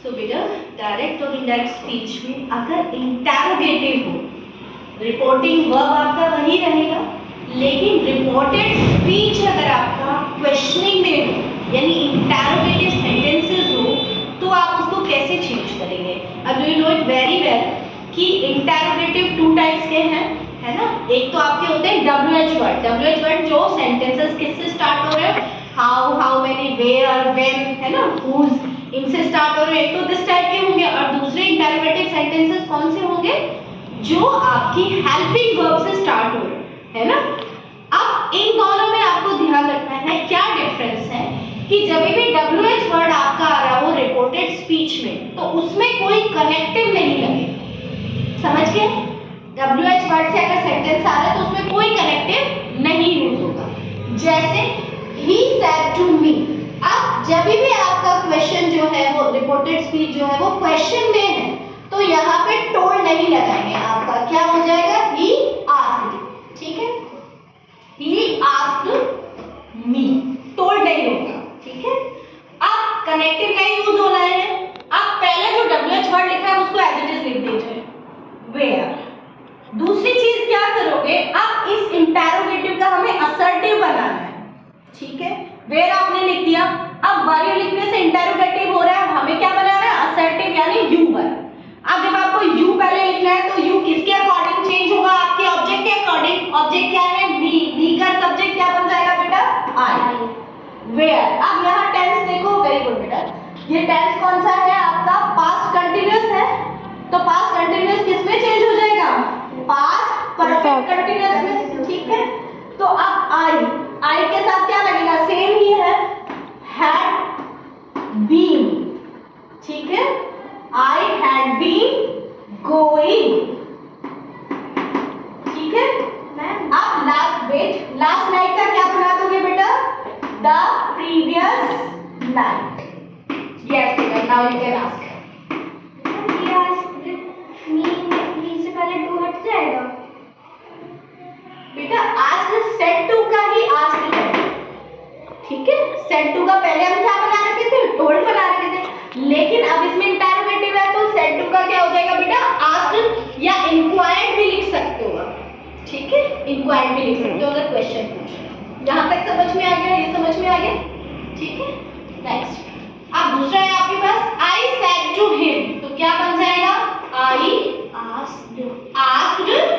सो बेटा डायरेक्ट और indirect speech में अगर इंटरोगेटिव हो, रिपोर्टिंग वर्ब आपका वही रहेगा, लेकिन रिपोर्टेड स्पीच अगर आपका क्वेश्चनिंग में हो यानी इंटरोगेटिव सेंटेंसेस हो तो आप उसको कैसे चेंज करेंगे। अब you know it very well कि इंटरोगेटिव टू टाइप्स के हैं, है ना। एक तो आपके होते हैं WH वर्ड जो सेंटेंसेस किससे स्टार्ट हो रहे हैं, how, how many, where, when, है ना, हुज, इनसे स्टार्ट हो रहे हैं, तो दिस टाइप के होंगे। और दूसरे इंटरोगेटिव सेंटेंसेस कौन से होंगे, जो आपकी हेल्पिंग वर्ब से स्टार्ट हो रहे हैं, है ना। अब इन दोनों में आपको ध्यान रखना है क्या डिफरेंस है कि जब भी WH वर्ड आपका आ रहा हो रिपोर्टेड स्पीच में तो उसमें कोई कनेक्टिव नहीं लगेगा, समझ गए। WH वर्ड से अगर सेंटेंस आ रहा है तो उसमें कोई कनेक्टिव नहीं यूज होगा। जैसे he said to me, अब जब भी आपका क्वेश्चन जो है वो रिपोर्टेड स्पीच जो है वो क्वेश्चन में है तो यहाँ पे टोल्ड नहीं लगाएंगे, आपका क्या हो जाएगा, he asked, ठीक है, he asked me, टोल्ड नहीं होगा, ठीक है। अब कनेक्टिव नहीं यूज होना है, अब पहले जो WH वर्ड लिखा है उसको एज इट इज लिख दीजिए, where। दूसरी चीज क्या करोगे, अब इस इंटरोगेटिव का हमें असर्टिव बनाना है, ठीक है। वेयर आपने लिख दिया, अब वर यू लिखने से इंटरोगेटिव हो रहा है, अब हमें क्या बनाना है, असर्टिव यानी यू वर। अब जब आपको यू पहले लिखना है तो यू किसके अकॉर्डिंग चेंज होगा, आपके ऑब्जेक्ट के अकॉर्डिंग। ऑब्जेक्ट क्या है, बी का सब्जेक्ट क्या बन जाएगा बेटा, आई। वेयर, अब यहाँ टेंस देखो, वेरी गुड बेटा, ये टेंस कौन सा है आपका, पास्ट कंटिन्यूअस है, तो पास्ट कंटिन्यूअस किसमें चेंज हो जाएगा, पास्ट परफेक्ट कंटिन्यूअस में, ठीक है। तो अब आई के साथ क्या लगेगा, सेम ही है, हैड बीन, ठीक है, आई हैड बीन गोइंग, ठीक है। अब लास्ट वेट, लास्ट नाइट का क्या बना दोगे बेटा, द प्रीवियस नाइट। यस बेटा, नाउ यू कैन आस्क। से पहले टू हट जाएगा बेटा आस्क सेड टू का ही आस्क है, ठीक है। सेड टू का पहले हम क्या बना रखे थे, टोल्ड बना रखे थे, लेकिन अब इसमें इंटरोगेटिव है तो सेड टू का क्या हो जाएगा बेटा, आस्क या इंक्वायर्ड भी लिख सकते हो आप, ठीक है, इंक्वायर्ड भी लिख सकते हो अगर क्वेश्चन पूछे। यहाँ तक समझ में आ गया, ये समझ में आ गया, ठीक है। नेक्स्ट, अब दूसरा है आपके पास, आई सेड टू हिम, तो क्या बन जाएगा, आई आस्क्ड